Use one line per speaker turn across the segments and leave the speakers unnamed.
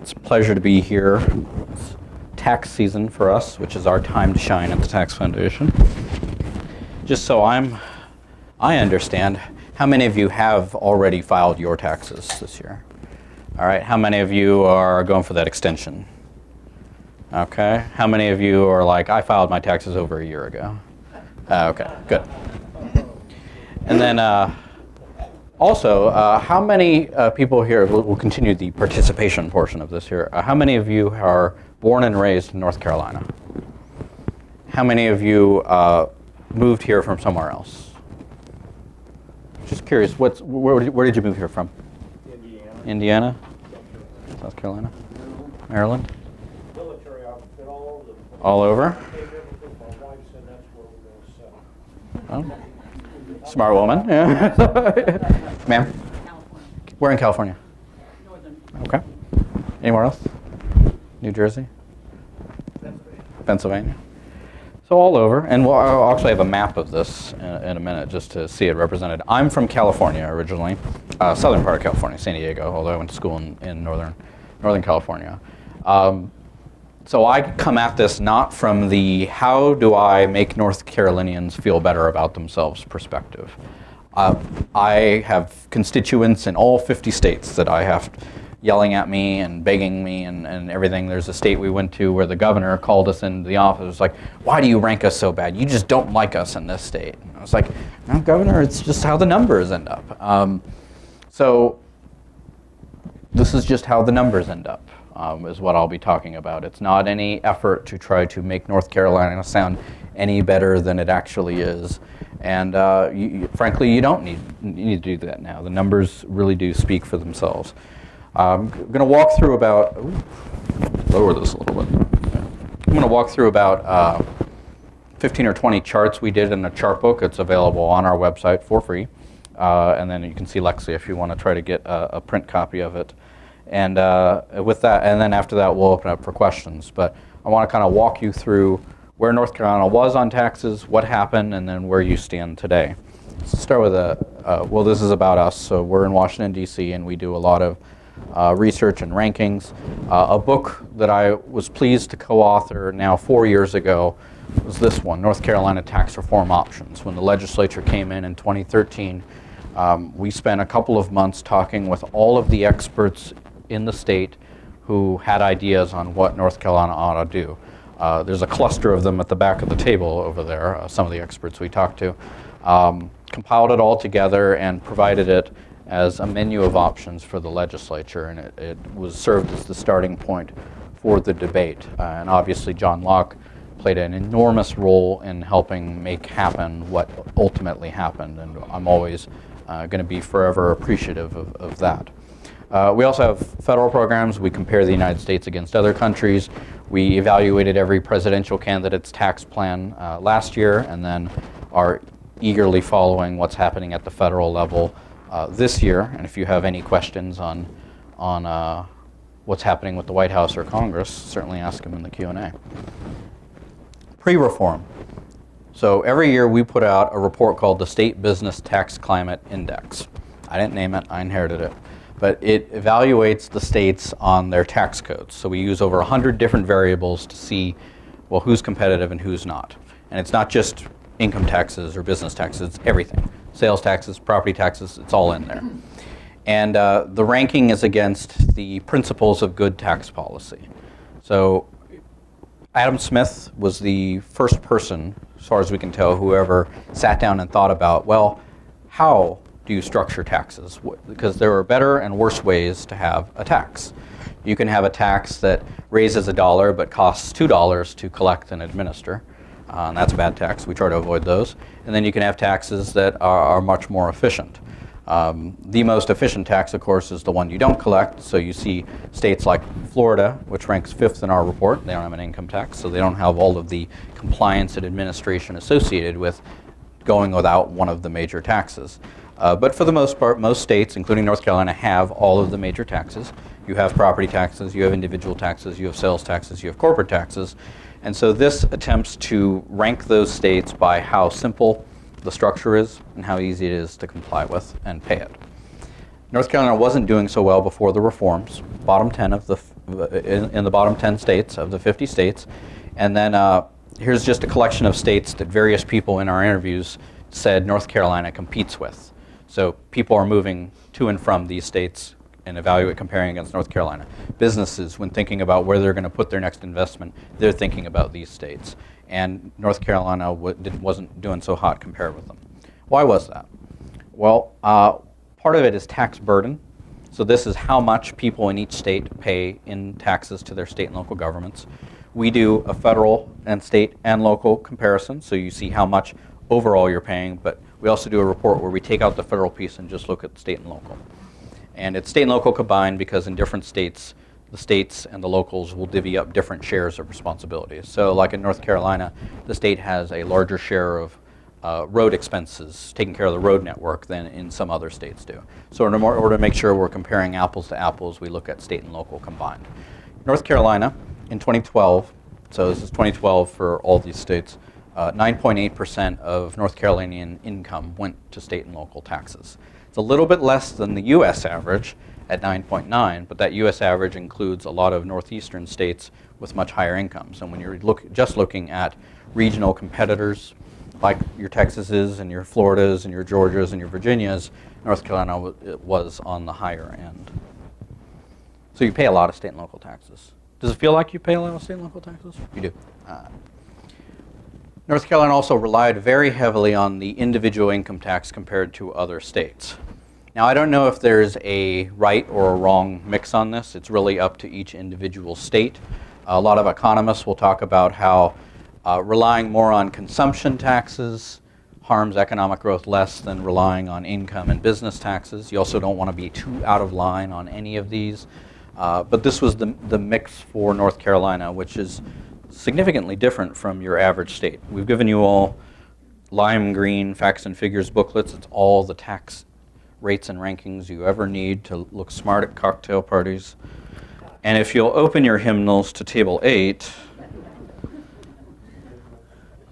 It's a pleasure to be here. It's tax season for us, which is our time to shine at the Tax Foundation. Just so I understand, how many of you have already filed your taxes this year? All right, how many of you are going for that extension? Okay, how many of you are like, I filed my taxes over a year ago? Okay, good. And then also, how many people here, we'll continue the participation portion of this here, how many of you are born and raised in North Carolina? How many of you moved here from somewhere else? Just curious, where did you move here from?
Indiana.
Indiana? South Carolina? Maryland?
Military outfit all over.
All over?
My wife said that's where we're going to settle.
Oh. Smart woman, yeah. Ma'am?
California.
Where in California?
Northern.
Okay. Anywhere else? New Jersey? Pennsylvania? So all over, and I'll actually have a map of this in a minute just to see it represented. I'm from California originally, southern part of California, San Diego, although I went to school in Northern California. So I come at this not from the how do I make North Carolinians feel better about themselves perspective. I have constituents in all 50 states that I have yelling at me and begging me and everything. There's a state we went to where the governor called us into the office. It was like, why do you rank us so bad? You just don't like us in this state. And I was like, no, Governor, it's just how the numbers end up. So this is just how the numbers end up, is what I'll be talking about. It's not any effort to try to make North Carolina sound any better than it actually is. And frankly, you don't need to do that now. The numbers really do speak for themselves. I'm going to walk through about, lower this a little bit. I'm going to walk through about 15 or 20 charts we did in a chart book. It's available on our website for free. And then you can see Lexi if you want to try to get a print copy of it. And with that, and then after that, we'll open up for questions. But I want to kind of walk you through where North Carolina was on taxes, what happened, and then where you stand today. So start with well, this is about us. So we're in Washington, D.C., and we do a lot of research and rankings. A book that I was pleased to co-author now 4 years ago was this one, North Carolina Tax Reform Options. When the legislature came in 2013, we spent a couple of months talking with all of the experts in the state who had ideas on what North Carolina ought to do. There's a cluster of them at the back of the table over there, some of the experts we talked to. Compiled it all together and provided it as a menu of options for the legislature, and it was served as the starting point for the debate. And obviously John Locke played an enormous role in helping make happen what ultimately happened, and I'm always going to be forever appreciative of that. We also have federal programs. We compare the United States against other countries. We evaluated every presidential candidate's tax plan last year, and then are eagerly following what's happening at the federal level this year. And if you have any questions on what's happening with the White House or Congress, certainly ask them in the Q&A. Pre-reform. So every year we put out a report called the State Business Tax Climate Index. I didn't name it, I inherited it. But it evaluates the states on their tax codes. So we use over 100 different variables to see, well, who's competitive and who's not. And it's not just income taxes or business taxes, it's everything. Sales taxes, property taxes, it's all in there. And the ranking is against the principles of good tax policy. So Adam Smith was the first person, as far as we can tell, who ever sat down and thought about, well, how do you structure taxes? Because there are better and worse ways to have a tax. You can have a tax that raises $1 but costs $2 to collect and administer. And that's a bad tax. We try to avoid those. And then you can have taxes that are much more efficient. The most efficient tax, of course, is the one you don't collect. So you see states like Florida, which ranks 5th in our report. They don't have an income tax, so they don't have all of the compliance and administration associated with going without one of the major taxes. But for the most part, most states, including North Carolina, have all of the major taxes. You have property taxes, you have individual taxes, you have sales taxes, you have corporate taxes. And so this attempts to rank those states by how simple the structure is and how easy it is to comply with and pay it. North Carolina wasn't doing so well before the reforms, bottom 10 of in the bottom 10 states of the 50 states. And then here's just a collection of states that various people in our interviews said North Carolina competes with. So people are moving to and from these states and comparing against North Carolina. Businesses, when thinking about where they're going to put their next investment, they're thinking about these states. And North Carolina wasn't doing so hot compared with them. Why was that? Well, part of it is tax burden. So this is how much people in each state pay in taxes to their state and local governments. We do a federal and state and local comparison, so you see how much overall you're paying, but we also do a report where we take out the federal piece and just look at state and local. And it's state and local combined because in different states, the states and the locals will divvy up different shares of responsibilities. So like in North Carolina, the state has a larger share of road expenses, taking care of the road network, than in some other states do. So in order to make sure we're comparing apples to apples, we look at state and local combined. North Carolina in 2012, so this is 2012 for all these states, 9.8% of North Carolinian income went to state and local taxes. It's a little bit less than the US average at 9.9, but that US average includes a lot of northeastern states with much higher incomes. And when you're just looking at regional competitors, like your Texases and your Floridas and your Georgias and your Virginias, North Carolina was on the higher end. So you pay a lot of state and local taxes. Does it feel like you pay a lot of state and local taxes? You do. North Carolina also relied very heavily on the individual income tax compared to other states. Now, I don't know if there's a right or a wrong mix on this. It's really up to each individual state. A lot of economists will talk about how relying more on consumption taxes harms economic growth less than relying on income and business taxes. You also don't want to be too out of line on any of these. But this was the mix for North Carolina, which is significantly different from your average state. We've given you all lime green facts and figures booklets. It's all the tax rates and rankings you ever need to look smart at cocktail parties. And if you'll open your hymnals to table 8,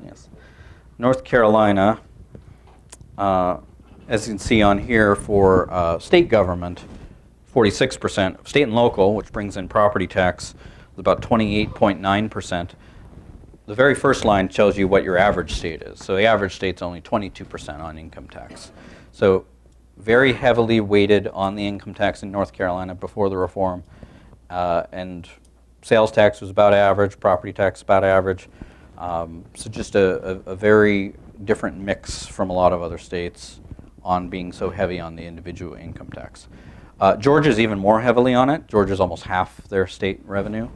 yes, North Carolina, as you can see on here for state government, 46%, state and local, which brings in property tax, is about 28.9%. The very first line tells you what your average state is. So the average state's only 22% on income tax. So very heavily weighted on the income tax in North Carolina before the reform. And sales tax was about average, property tax about average. So just a very different mix from a lot of other states on being so heavy on the individual income tax. Georgia's even more heavily on it. Georgia's almost half their state revenue,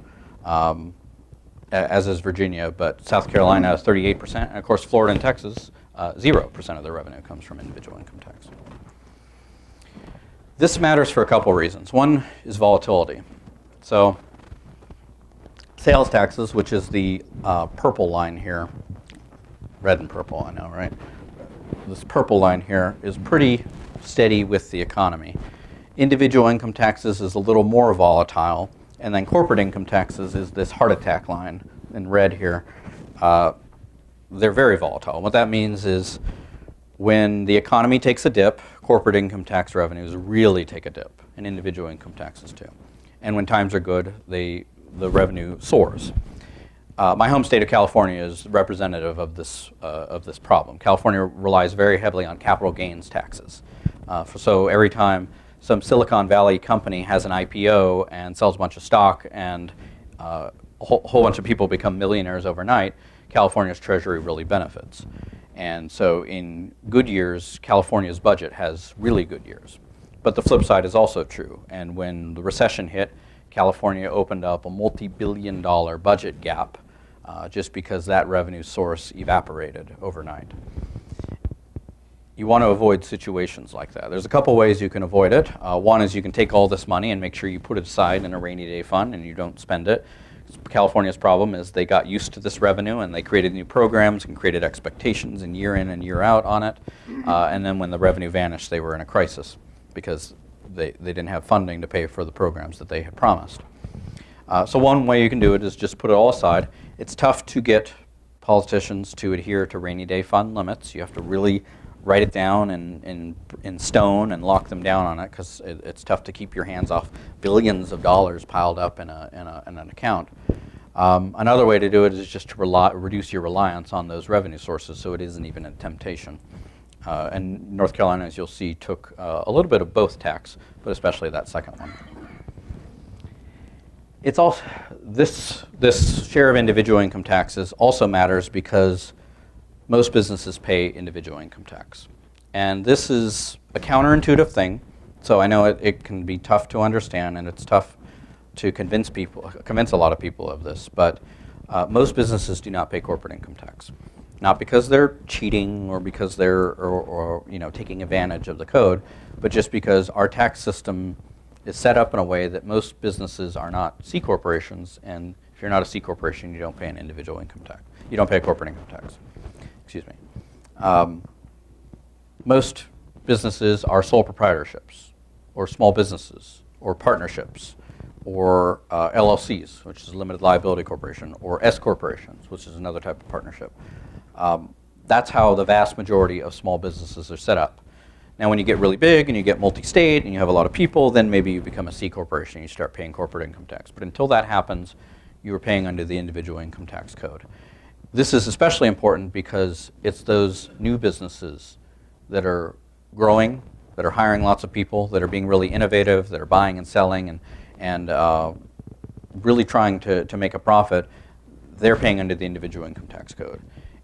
as is Virginia, but South Carolina is 38%, and of course Florida and Texas, 0% of their revenue comes from individual income tax. This matters for a couple reasons. One is volatility. So sales taxes, which is the purple line here, red and purple, I know, right? This purple line here is pretty steady with the economy. Individual income taxes is a little more volatile, and then corporate income taxes is this heart attack line in red here. They're very volatile. What that means is when the economy takes a dip, corporate income tax revenues really take a dip, and individual income taxes too. And when times are good, the revenue soars. My home state of California is representative of this problem. California relies very heavily on capital gains taxes. So every time some Silicon Valley company has an IPO and sells a bunch of stock and a whole bunch of people become millionaires overnight, California's treasury really benefits. And so in good years, California's budget has really good years. But the flip side is also true. And when the recession hit, California opened up a multi-billion-dollar budget gap just because that revenue source evaporated overnight. You want to avoid situations like that. There's a couple ways you can avoid it. One is you can take all this money and make sure you put it aside in a rainy day fund and you don't spend it. California's problem is they got used to this revenue and they created new programs and created expectations and year in and year out on it. And then when the revenue vanished, they were in a crisis because they didn't have funding to pay for the programs that they had promised. So one way you can do it is just put it all aside. It's tough to get politicians to adhere to rainy day fund limits. You have to really write it down in stone and lock them down on it, because it's tough to keep your hands off billions of dollars piled up in an account. Another way to do it is just to reduce your reliance on those revenue sources, so it isn't even a temptation. And North Carolina, as you'll see, took a little bit of both tax, but especially that second one. It's also this share of individual income taxes also matters because most businesses pay individual income tax, and this is a counterintuitive thing. So I know it can be tough to understand, and it's tough to convince a lot of people of this. But most businesses do not pay corporate income tax, not because they're cheating or because they're or taking advantage of the code, but just because our tax system is set up in a way that most businesses are not C corporations, and if you're not a C corporation, you don't pay an individual income tax. You don't pay a corporate income tax. Excuse me. Most businesses are sole proprietorships, or small businesses, or partnerships, or LLCs, which is a limited liability corporation, or S corporations, which is another type of partnership. That's how the vast majority of small businesses are set up. Now, when you get really big and you get multi-state and you have a lot of people, then maybe you become a C corporation and you start paying corporate income tax. But until that happens, you are paying under the individual income tax code. This is especially important because it's those new businesses that are growing, that are hiring lots of people, that are being really innovative, that are buying and selling and really trying to make a profit. They're paying under the individual income tax code.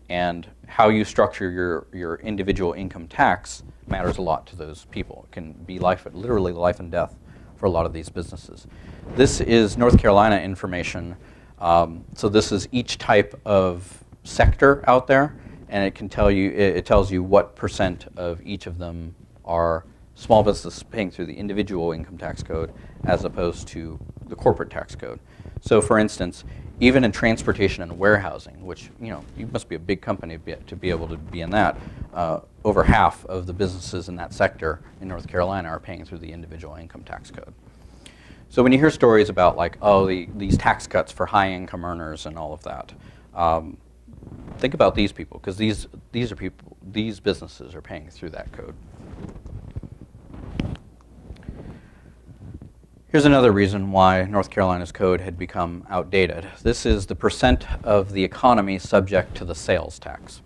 And how you structure your individual income tax matters a lot to those people. It can be literally life and death for a lot of these businesses. This is North Carolina information. So this is each type of sector out there, and it can tell you, it tells you what percent of each of them are small business paying through the individual income tax code as opposed to the corporate tax code. So for instance, even in transportation and warehousing, which you must be a big company to be able to be in that, over half of the businesses in that sector in North Carolina are paying through the individual income tax code. So when you hear stories about like, oh, these tax cuts for high income earners and all of that, think about these people, because these businesses are paying through that code. Here's another reason why North Carolina's code had become outdated. This is the percent of the economy subject to the sales tax.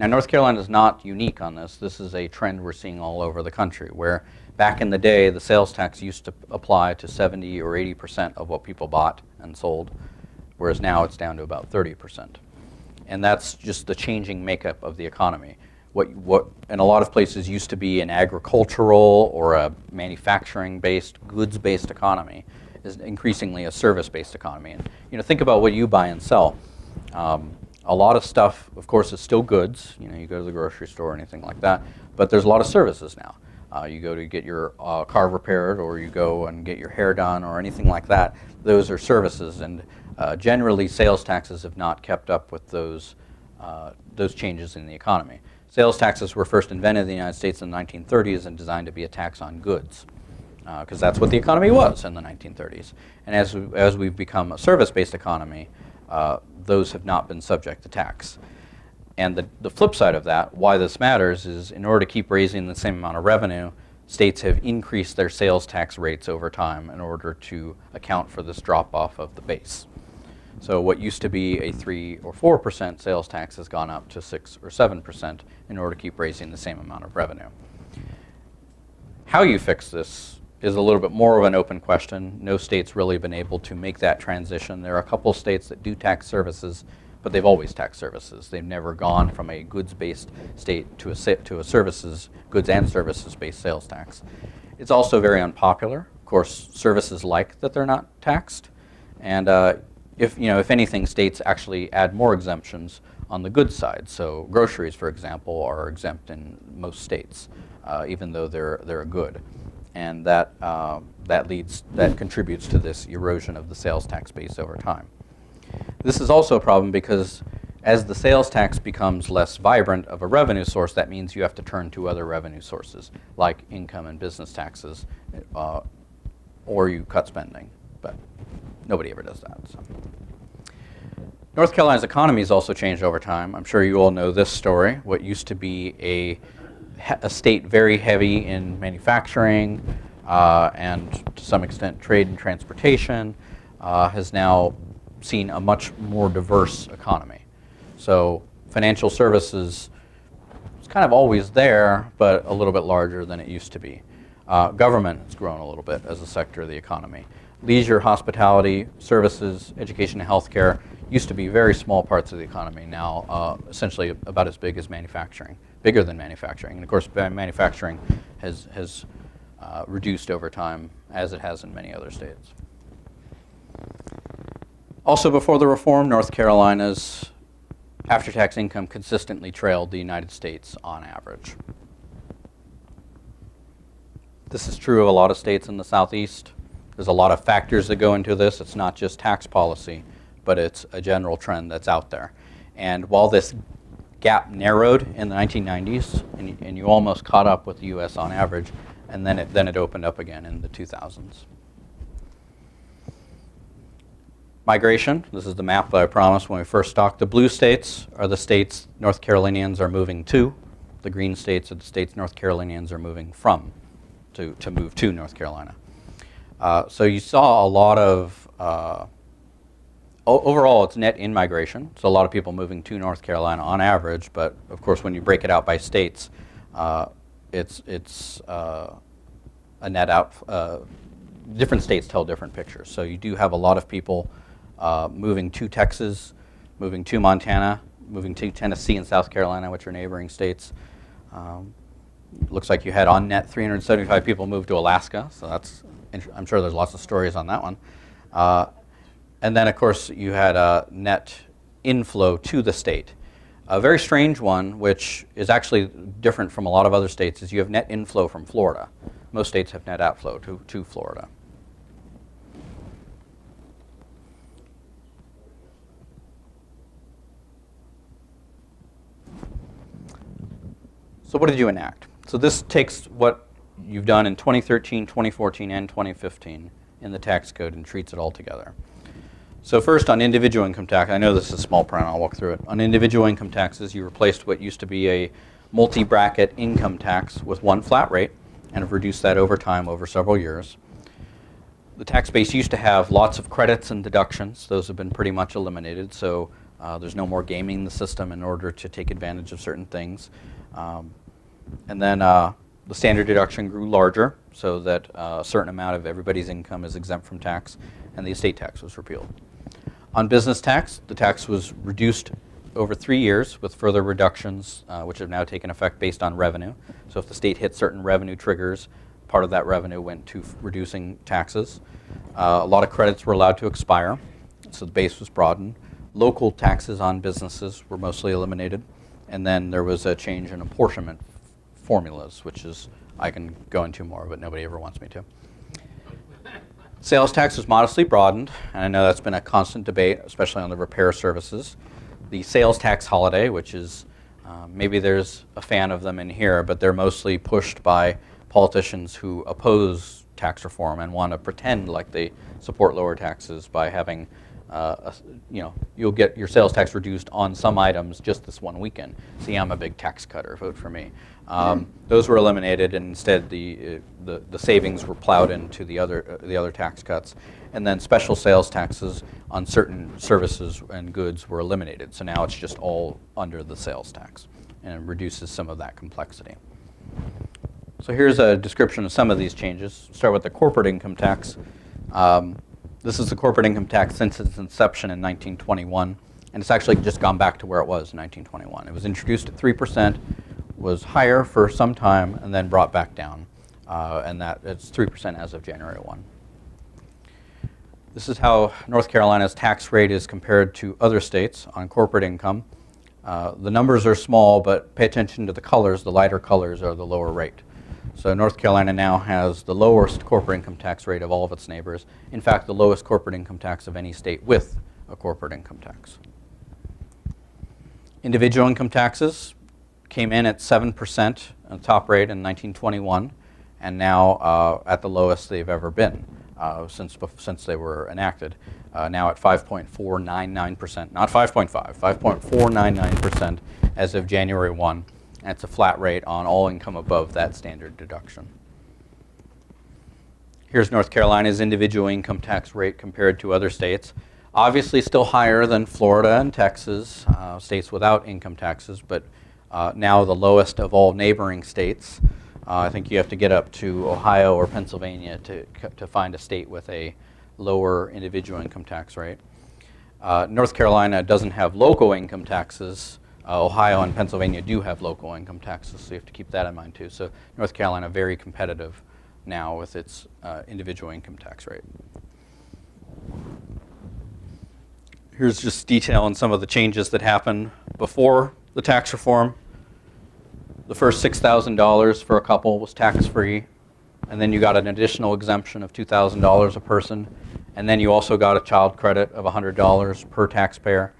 Now, North Carolina is not unique on this. This is a trend we're seeing all over the country, where back in the day, the sales tax used to apply to 70 or 80% of what people bought and sold, whereas now it's down to about 30%. And that's just the changing makeup of the economy. What in a lot of places used to be an agricultural or a manufacturing-based, goods-based economy is increasingly a service-based economy. And think about what you buy and sell. A lot of stuff, of course, is still goods. You go to the grocery store or anything like that, but there's a lot of services now. You go to get your car repaired, or you go and get your hair done, or anything like that. Those are services, and generally, sales taxes have not kept up with those changes in the economy. Sales taxes were first invented in the United States in the 1930s and designed to be a tax on goods, because that's what the economy was in the 1930s. And as we've become a service-based economy, those have not been subject to tax. And the flip side of that, why this matters, is in order to keep raising the same amount of revenue, states have increased their sales tax rates over time in order to account for this drop-off of the base. So what used to be a 3 or 4% sales tax has gone up to 6 or 7% in order to keep raising the same amount of revenue. How you fix this is a little bit more of an open question. No state's really been able to make that transition. There are a couple states that do tax services, but they've always taxed services. They've never gone from a goods-based state to a goods and services-based sales tax. It's also very unpopular. Of course, services like that they're not taxed, and if anything, states actually add more exemptions on the goods side. So groceries, for example, are exempt in most states, even though they're a good, and that contributes to this erosion of the sales tax base over time. This is also a problem because as the sales tax becomes less vibrant of a revenue source, that means you have to turn to other revenue sources like income and business taxes, or you cut spending. But nobody ever does that. So. North Carolina's economy has also changed over time. I'm sure you all know this story. What used to be a a state very heavy in manufacturing and to some extent trade and transportation, has now seen a much more diverse economy. So financial services is kind of always there, but a little bit larger than it used to be. Government has grown a little bit as a sector of the economy. Leisure, hospitality, services, education, and healthcare used to be very small parts of the economy, now essentially about as big as manufacturing, bigger than manufacturing. And of course, manufacturing has reduced over time, as it has in many other states. Also, before the reform, North Carolina's after-tax income consistently trailed the United States on average. This is true of a lot of states in the Southeast. There's a lot of factors that go into this. It's not just tax policy, but it's a general trend that's out there. And while this gap narrowed in the 1990s, and you almost caught up with the U.S. on average, and then it opened up again in the 2000s. Migration, this is the map that I promised when we first talked. The blue states are the states North Carolinians are moving to. The green states are the states North Carolinians are moving from, to move to North Carolina. So you saw a lot of, overall it's net in-migration. So a lot of people moving to North Carolina on average, but of course when you break it out by states, it's a net out. Different states tell different pictures. So you do have a lot of people moving to Texas, moving to Montana, moving to Tennessee and South Carolina, which are neighboring states. Looks like you had on net 375 people move to Alaska, so that's, I'm sure there's lots of stories on that one. And then of course you had a net inflow to the state. A very strange one, which is actually different from a lot of other states, is you have net inflow from Florida. Most states have net outflow to Florida. So what did you enact? So this takes what you've done in 2013, 2014, and 2015 in the tax code and treats it all together. So first on individual income tax, I know this is small print, I'll walk through it. On individual income taxes, you replaced what used to be a multi-bracket income tax with one flat rate and have reduced that over time over several years. The tax base used to have lots of credits and deductions. Those have been pretty much eliminated, so there's no more gaming the system in order to take advantage of certain things. And then the standard deduction grew larger so that a certain amount of everybody's income is exempt from tax, and the estate tax was repealed. On business tax, the tax was reduced over 3 years with further reductions, which have now taken effect based on revenue. So if the state hit certain revenue triggers, part of that revenue went to reducing taxes. A lot of credits were allowed to expire, so the base was broadened. Local taxes on businesses were mostly eliminated. And then there was a change in apportionment formulas, which is, I can go into more, but nobody ever wants me to. Sales tax was modestly broadened, and I know that's been a constant debate, especially on the repair services. The sales tax holiday, which is, maybe there's a fan of them in here, but they're mostly pushed by politicians who oppose tax reform and want to pretend like they support lower taxes by having you'll get your sales tax reduced on some items just this one weekend. See, I'm a big tax cutter, vote for me. Those were eliminated, and instead the savings were plowed into the other tax cuts. And then special sales taxes on certain services and goods were eliminated. So now it's just all under the sales tax, and it reduces some of that complexity. So here's a description of some of these changes. Start with the corporate income tax. This is the corporate income tax since its inception in 1921, and it's actually just gone back to where it was in 1921. It was introduced at 3%, was higher for some time, and then brought back down, and that it's 3% as of January 1. This is how North Carolina's tax rate is compared to other states on corporate income. The numbers are small, but pay attention to the colors. The lighter colors are the lower rate. So North Carolina now has the lowest corporate income tax rate of all of its neighbors. In fact, the lowest corporate income tax of any state with a corporate income tax. Individual income taxes came in at 7% on the top rate in 1921, and now at the lowest they've ever been since they were enacted. Now at 5.499%, not 5.5, 5.499% as of January 1. And it's a flat rate on all income above that standard deduction. Here's North Carolina's individual income tax rate compared to other states. Obviously still higher than Florida and Texas, states without income taxes, but now the lowest of all neighboring states. I think you have to get up to Ohio or Pennsylvania to find a state with a lower individual income tax rate. North Carolina doesn't have local income taxes. Ohio and Pennsylvania do have local income taxes, so you have to keep that in mind too. So North Carolina, very competitive now with its individual income tax rate. Here's just detail on some of the changes that happened before the tax reform. The first $6,000 for a couple was tax-free, and then you got an additional exemption of $2,000 a person, and then you also got a child credit of $100 per taxpayer,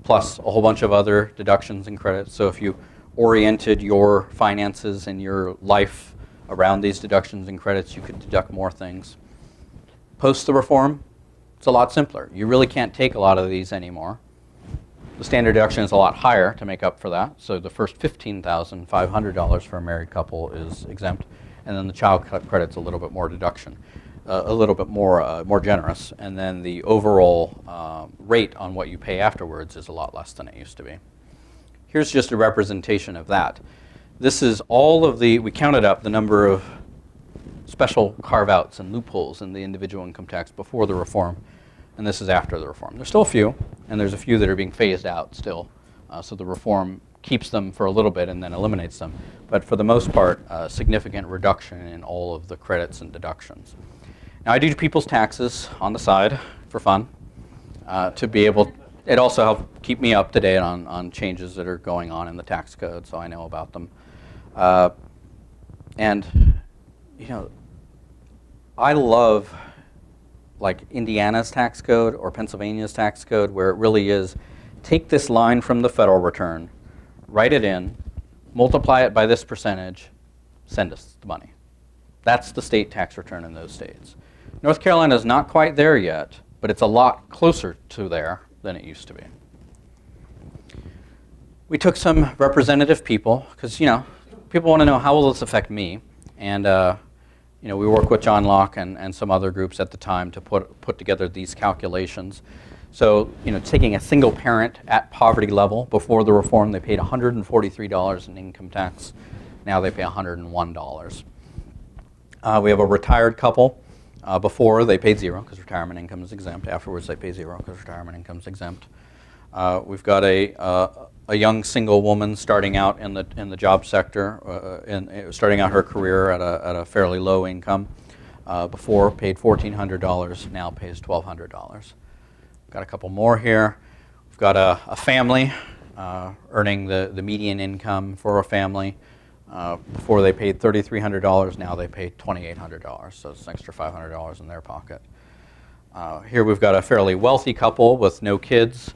plus a whole bunch of other deductions and credits. So if you oriented your finances and your life around these deductions and credits, you could deduct more things. Post the reform, it's a lot simpler. You really can't take a lot of these anymore. The standard deduction is a lot higher to make up for that. So the first $15,500 for a married couple is exempt, and then the child credit's a little bit more deduction, a little bit more generous, and then the overall rate on what you pay afterwards is a lot less than it used to be. Here's just a representation of that. This is all of we counted up the number of special carve-outs and loopholes in the individual income tax before the reform, and this is after the reform. There's still a few, and there's a few that are being phased out still. So the reform keeps them for a little bit and then eliminates them. But for the most part, a significant reduction in all of the credits and deductions. Now I do people's taxes on the side for fun to be able. It also helps keep me up to date on changes that are going on in the tax code, so I know about them. And you know, I love like Indiana's tax code or Pennsylvania's tax code, where it really is, take this line from the federal return, write it in, multiply it by this percentage, send us the money. That's the state tax return in those states. North Carolina is not quite there yet, but it's a lot closer to there than it used to be. We took some representative people, because people want to know, how will this affect me? And we work with John Locke and some other groups at the time to put together these calculations. So, taking a single parent at poverty level, before the reform, they paid $143 in income tax. Now they pay $101. We have a retired couple. Before, they paid zero because retirement income is exempt. Afterwards, they pay zero because retirement income is exempt. We've got a young single woman starting out in the job sector, starting out her career at a fairly low income. Before, paid $1,400, now pays $1,200. Got a couple more here. We've got a family earning the median income for a family. Before they paid $3,300, now they pay $2,800, so it's an extra $500 in their pocket. Here we've got a fairly wealthy couple with no kids.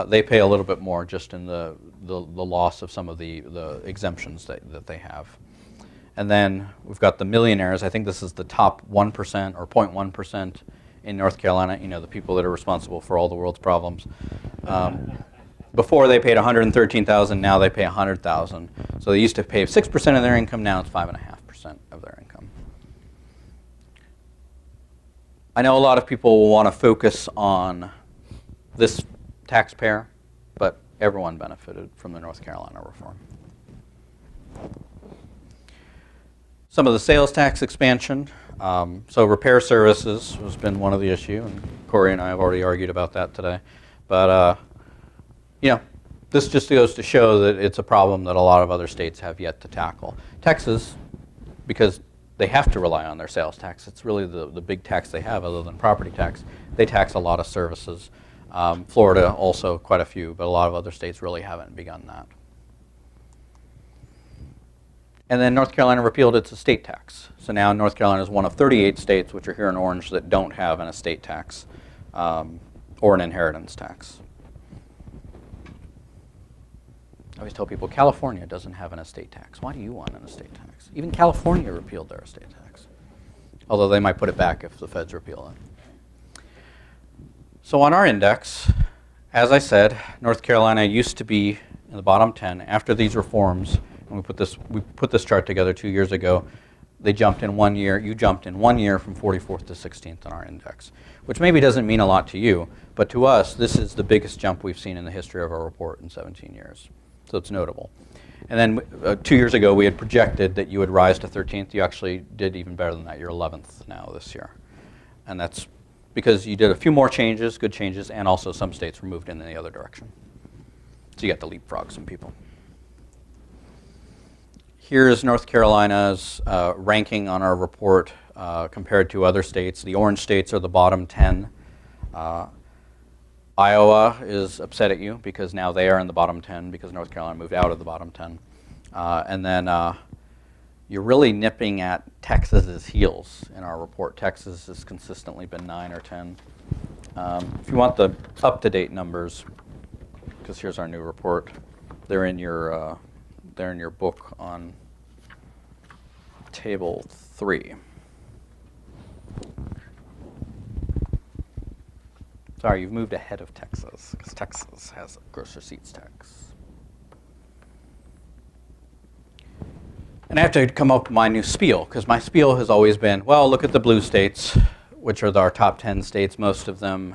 They pay a little bit more just in the loss of some of the exemptions that they have. And then we've got the millionaires. I think this is the top 1% or 0.1% in North Carolina, the people that are responsible for all the world's problems. Before they paid $113,000, now they pay $100,000. So they used to pay 6% of their income, now it's 5.5% of their income. I know a lot of people will want to focus on this taxpayer, but everyone benefited from the North Carolina reform. Some of the sales tax expansion. So repair services has been one of the issues, and Corey and I have already argued about that today. But this just goes to show that it's a problem that a lot of other states have yet to tackle. Texas, because they have to rely on their sales tax. It's really the big tax they have other than property tax. They tax a lot of services. Florida also quite a few, but a lot of other states really haven't begun that. And then North Carolina repealed its estate tax. So now North Carolina is one of 38 states, which are here in orange, that don't have an estate tax or an inheritance tax. I always tell people, California doesn't have an estate tax. Why do you want an estate tax? Even California repealed their estate tax. Although they might put it back if the feds repeal it. So on our index, as I said, North Carolina used to be in the bottom 10. After these reforms, And we put this chart together 2 years ago. They jumped in 1 year. You jumped in 1 year from 44th to 16th on our index, which maybe doesn't mean a lot to you, but to us, this is the biggest jump we've seen in the history of our report in 17 years. So it's notable. And then 2 years ago, we had projected that you would rise to 13th. You actually did even better than that. You're 11th now this year. And that's because you did a few more changes, good changes, and also some states were moved in the other direction. So you got to leapfrog some people. Here's North Carolina's ranking on our report compared to other states. The orange states are the bottom 10. Iowa is upset at you because now they are in the bottom 10 because North Carolina moved out of the bottom 10. And then you're really nipping at Texas's heels in our report. Texas has consistently been 9 or 10. If you want the up-to-date numbers, because here's our new report, they're in your book on table 3. Sorry, you've moved ahead of Texas, because Texas has a gross receipts tax. And I have to come up with my new spiel, because my spiel has always been, well, look at the blue states, which are our top 10 states. Most of them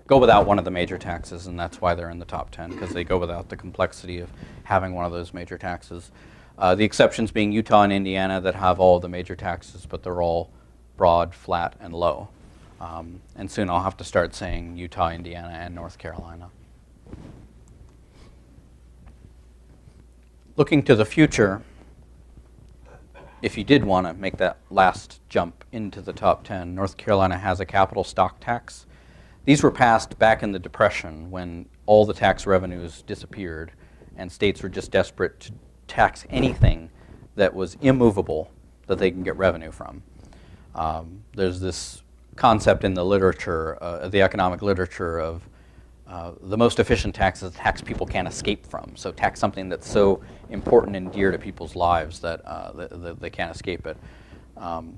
go without one of the major taxes, and that's why they're in the top 10, because they go without the complexity of having one of those major taxes. The exceptions being Utah and Indiana that have all of the major taxes, but they're all broad, flat, and low. And soon I'll have to start saying Utah, Indiana, and North Carolina. Looking to the future, if you did want to make that last jump into the top 10, North Carolina has a capital stock tax. These were passed back in the Depression when all the tax revenues disappeared and states were just desperate to tax anything that was immovable that they can get revenue from. There's this concept in the literature, the economic literature, of the most efficient tax is a tax people can't escape from. So tax something that's so important and dear to people's lives that they can't escape it.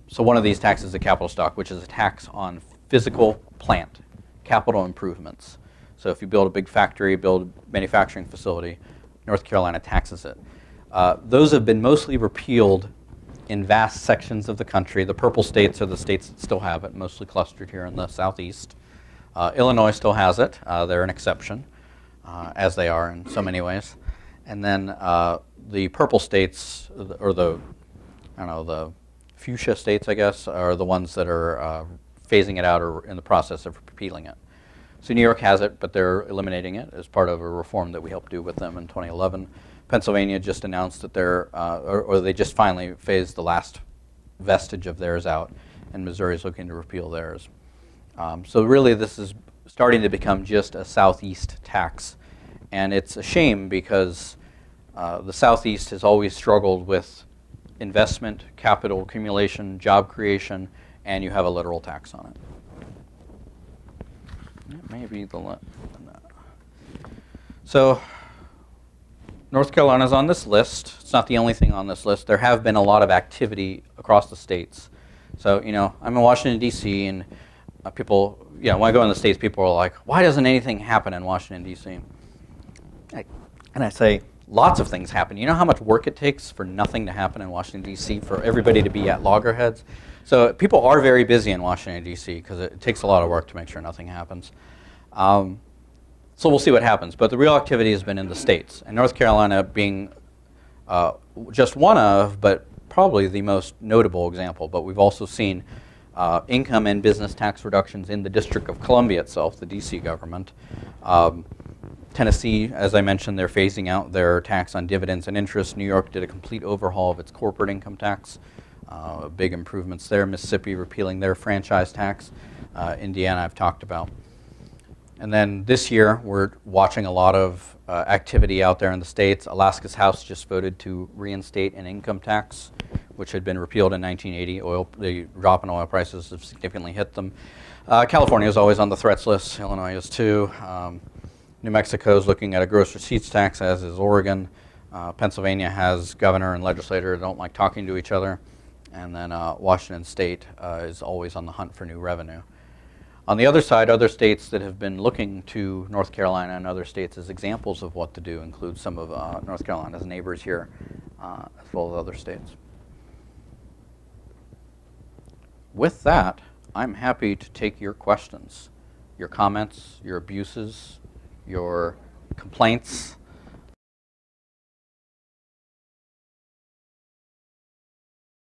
So one of these taxes is a capital stock, which is a tax on physical plant, capital improvements. So if you build a big factory, build a manufacturing facility, North Carolina taxes it. Those have been mostly repealed in vast sections of the country. The purple states are the states that still have it, mostly clustered here in the southeast. Illinois still has it. They're an exception, as they are in so many ways. And then the purple states, or the fuchsia states, I guess, are the ones that are phasing it out or in the process of repealing it. So New York has it, but they're eliminating it as part of a reform that we helped do with them in 2011. Pennsylvania just announced that they just finally phased the last vestige of theirs out, and Missouri is looking to repeal theirs. So really this is starting to become just a Southeast tax, and it's a shame because the Southeast has always struggled with investment, capital accumulation, job creation, and you have a literal tax on it. That may be the So North Carolina's on this list. It's not the only thing on this list. There have been a lot of activity across the states. So, I'm in Washington, D.C., and people, when I go in the states, people are like, why doesn't anything happen in Washington, D.C.? And I say, lots of things happen. You know how much work it takes for nothing to happen in Washington, D.C., for everybody to be at loggerheads? So people are very busy in Washington, D.C., because it takes a lot of work to make sure nothing happens. So we'll see what happens. But the real activity has been in the states, and North Carolina being just one of, but probably the most notable example. But we've also seen income and business tax reductions in the District of Columbia itself, the D.C. government. Tennessee, as I mentioned, they're phasing out their tax on dividends and interest. New York did a complete overhaul of its corporate income tax. Big improvements there. Mississippi repealing their franchise tax. Indiana I've talked about. And then this year, we're watching a lot of activity out there in the states. Alaska's House just voted to reinstate an income tax, which had been repealed in 1980. The drop in oil prices have significantly hit them. California is always on the threats list. Illinois is too. New Mexico is looking at a gross receipts tax, as is Oregon. Pennsylvania has governor and legislator that don't like talking to each other. And then Washington State is always on the hunt for new revenue. On the other side, other states that have been looking to North Carolina and other states as examples of what to do include some of North Carolina's neighbors here. as well as other states. With that, I'm happy to take your questions, your comments, your abuses, your complaints,